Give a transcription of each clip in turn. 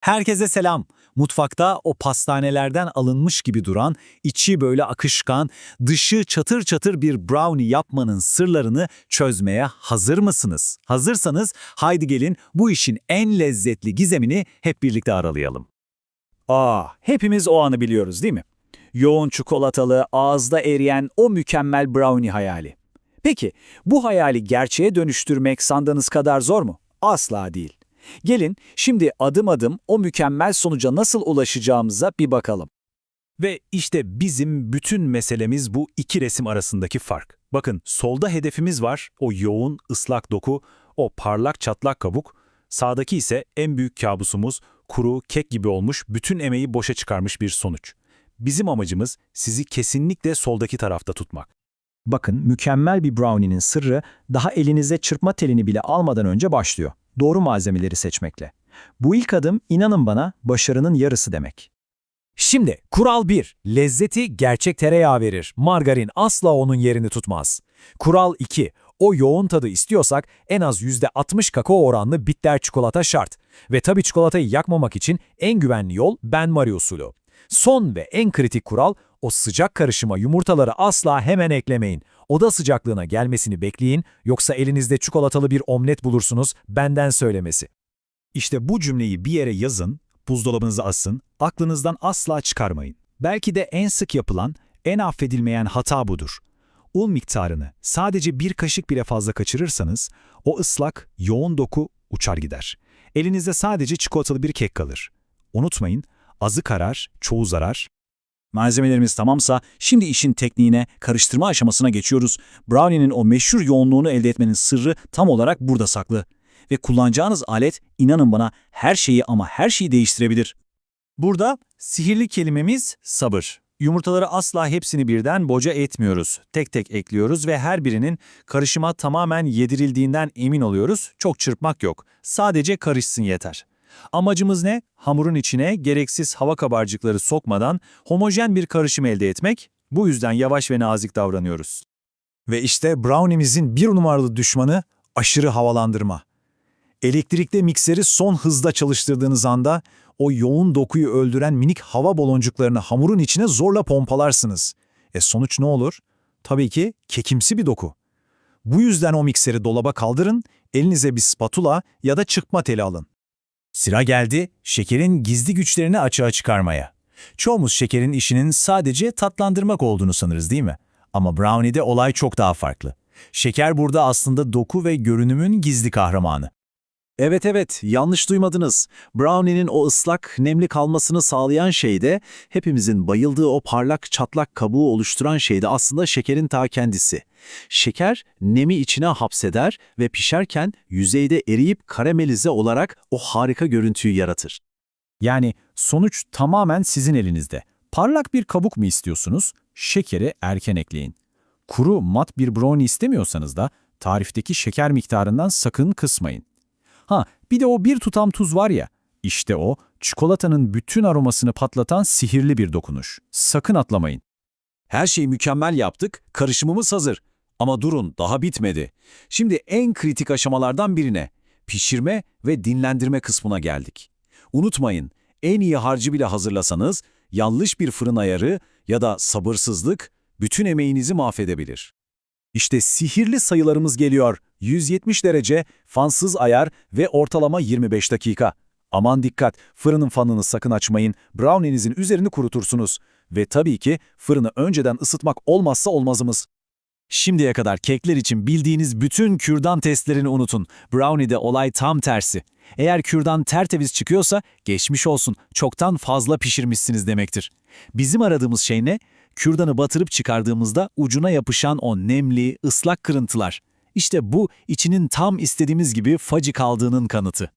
Herkese selam. Mutfakta o pastanelerden alınmış gibi duran, içi böyle akışkan, dışı çatır çatır bir brownie yapmanın sırlarını çözmeye hazır mısınız? Hazırsanız haydi gelin bu işin en lezzetli gizemini hep birlikte aralayalım. Hepimiz o anı biliyoruz değil mi? Yoğun çikolatalı, ağızda eriyen o mükemmel brownie hayali. Peki, bu hayali gerçeğe dönüştürmek sandığınız kadar zor mu? Asla değil. Gelin şimdi adım adım o mükemmel sonuca nasıl ulaşacağımıza bir bakalım. Ve işte bizim bütün meselemiz bu iki resim arasındaki fark. Bakın solda hedefimiz var, o yoğun, ıslak doku, o parlak çatlak kabuk. Sağdaki ise en büyük kabusumuz, kuru, kek gibi olmuş, bütün emeği boşa çıkarmış bir sonuç. Bizim amacımız sizi kesinlikle soldaki tarafta tutmak. Bakın, mükemmel bir brownie'nin sırrı daha elinize çırpma telini bile almadan önce başlıyor. Doğru malzemeleri seçmekle. Bu ilk adım, inanın bana, başarının yarısı demek. Şimdi kural 1. Lezzeti gerçek tereyağı verir. Margarin asla onun yerini tutmaz. Kural 2. O yoğun tadı istiyorsak en az %60 kakao oranlı bitter çikolata şart. Ve tabii çikolatayı yakmamak için en güvenli yol benmari usulü. Son ve en kritik kural, o sıcak karışıma yumurtaları asla hemen eklemeyin. Oda sıcaklığına gelmesini bekleyin, yoksa elinizde çikolatalı bir omlet bulursunuz, benden söylemesi. İşte bu cümleyi bir yere yazın, buzdolabınıza asın, aklınızdan asla çıkarmayın. Belki de en sık yapılan, en affedilmeyen hata budur. Un miktarını sadece bir kaşık bile fazla kaçırırsanız, o ıslak, yoğun doku uçar gider. Elinizde sadece çikolatalı bir kek kalır. Unutmayın, azı karar, çoğu zarar. Malzemelerimiz tamamsa şimdi işin tekniğine, karıştırma aşamasına geçiyoruz. Brownie'nin o meşhur yoğunluğunu elde etmenin sırrı tam olarak burada saklı. Ve kullanacağınız alet, inanın bana, her şeyi ama her şeyi değiştirebilir. Burada sihirli kelimemiz sabır. Yumurtaları asla hepsini birden boca etmiyoruz. Tek tek ekliyoruz ve her birinin karışıma tamamen yedirildiğinden emin oluyoruz. Çok çırpmak yok. Sadece karışsın yeter. Amacımız ne? Hamurun içine gereksiz hava kabarcıkları sokmadan homojen bir karışım elde etmek. Bu yüzden yavaş ve nazik davranıyoruz. Ve işte brownie'mizin bir numaralı düşmanı aşırı havalandırma. Elektrikli mikseri son hızda çalıştırdığınız anda o yoğun dokuyu öldüren minik hava baloncuklarını hamurun içine zorla pompalarsınız. Sonuç ne olur? Tabii ki kekimsi bir doku. Bu yüzden o mikseri dolaba kaldırın, elinize bir spatula ya da çıkma teli alın. Sıra geldi şekerin gizli güçlerini açığa çıkarmaya. Çoğumuz şekerin işinin sadece tatlandırmak olduğunu sanırız değil mi? Ama brownie'de olay çok daha farklı. Şeker burada aslında doku ve görünümün gizli kahramanı. Evet, yanlış duymadınız. Brownie'nin o ıslak, nemli kalmasını sağlayan şey de, hepimizin bayıldığı o parlak çatlak kabuğu oluşturan şey de aslında şekerin ta kendisi. Şeker, nemi içine hapseder ve pişerken yüzeyde eriyip karamelize olarak o harika görüntüyü yaratır. Yani sonuç tamamen sizin elinizde. Parlak bir kabuk mu istiyorsunuz? Şekeri erken ekleyin. Kuru, mat bir brownie istemiyorsanız da tarifteki şeker miktarından sakın kısmayın. Bir de o bir tutam tuz var ya, işte o, çikolatanın bütün aromasını patlatan sihirli bir dokunuş. Sakın atlamayın. Her şeyi mükemmel yaptık, karışımımız hazır. Ama durun, daha bitmedi. Şimdi en kritik aşamalardan birine, pişirme ve dinlendirme kısmına geldik. Unutmayın, en iyi harcı bile hazırlasanız, yanlış bir fırın ayarı ya da sabırsızlık bütün emeğinizi mahvedebilir. İşte sihirli sayılarımız geliyor. 170 derece, fansız ayar ve ortalama 25 dakika. Aman dikkat, fırının fanını sakın açmayın, brownie'nizin üzerini kurutursunuz. Ve tabii ki fırını önceden ısıtmak olmazsa olmazımız. Şimdiye kadar kekler için bildiğiniz bütün kürdan testlerini unutun. Brownie'de olay tam tersi. Eğer kürdan tertemiz çıkıyorsa geçmiş olsun, çoktan fazla pişirmişsiniz demektir. Bizim aradığımız şey ne? Kürdanı batırıp çıkardığımızda ucuna yapışan o nemli, ıslak kırıntılar. İşte bu içinin tam istediğimiz gibi fudgy kaldığının kanıtı.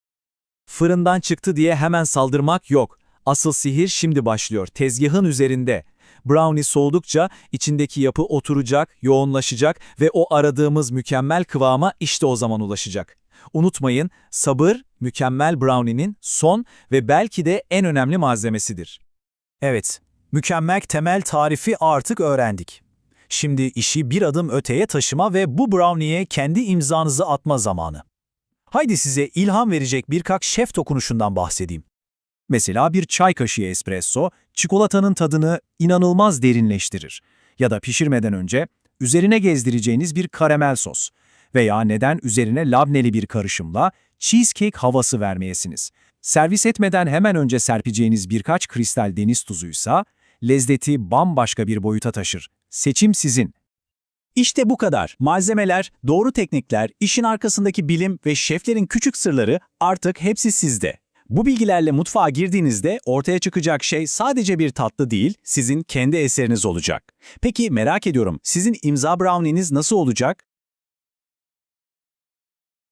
Fırından çıktı diye hemen saldırmak yok. Asıl sihir şimdi başlıyor, tezgahın üzerinde. Brownie soğudukça içindeki yapı oturacak, yoğunlaşacak ve o aradığımız mükemmel kıvama işte o zaman ulaşacak. Unutmayın, sabır, mükemmel brownie'nin son ve belki de en önemli malzemesidir. Evet, mükemmel temel tarifi artık öğrendik. Şimdi işi bir adım öteye taşıma ve bu brownie'ye kendi imzanızı atma zamanı. Haydi size ilham verecek birkaç şef dokunuşundan bahsedeyim. Mesela bir çay kaşığı espresso, çikolatanın tadını inanılmaz derinleştirir. Ya da pişirmeden önce üzerine gezdireceğiniz bir karamel sos. Veya neden üzerine labneli bir karışımla cheesecake havası vermeyesiniz. Servis etmeden hemen önce serpeceğiniz birkaç kristal deniz tuzuysa, lezzeti bambaşka bir boyuta taşır. Seçim sizin. İşte bu kadar. Malzemeler, doğru teknikler, işin arkasındaki bilim ve şeflerin küçük sırları artık hepsi sizde. Bu bilgilerle mutfağa girdiğinizde ortaya çıkacak şey sadece bir tatlı değil, sizin kendi eseriniz olacak. Peki merak ediyorum, sizin imza brownie'niz nasıl olacak?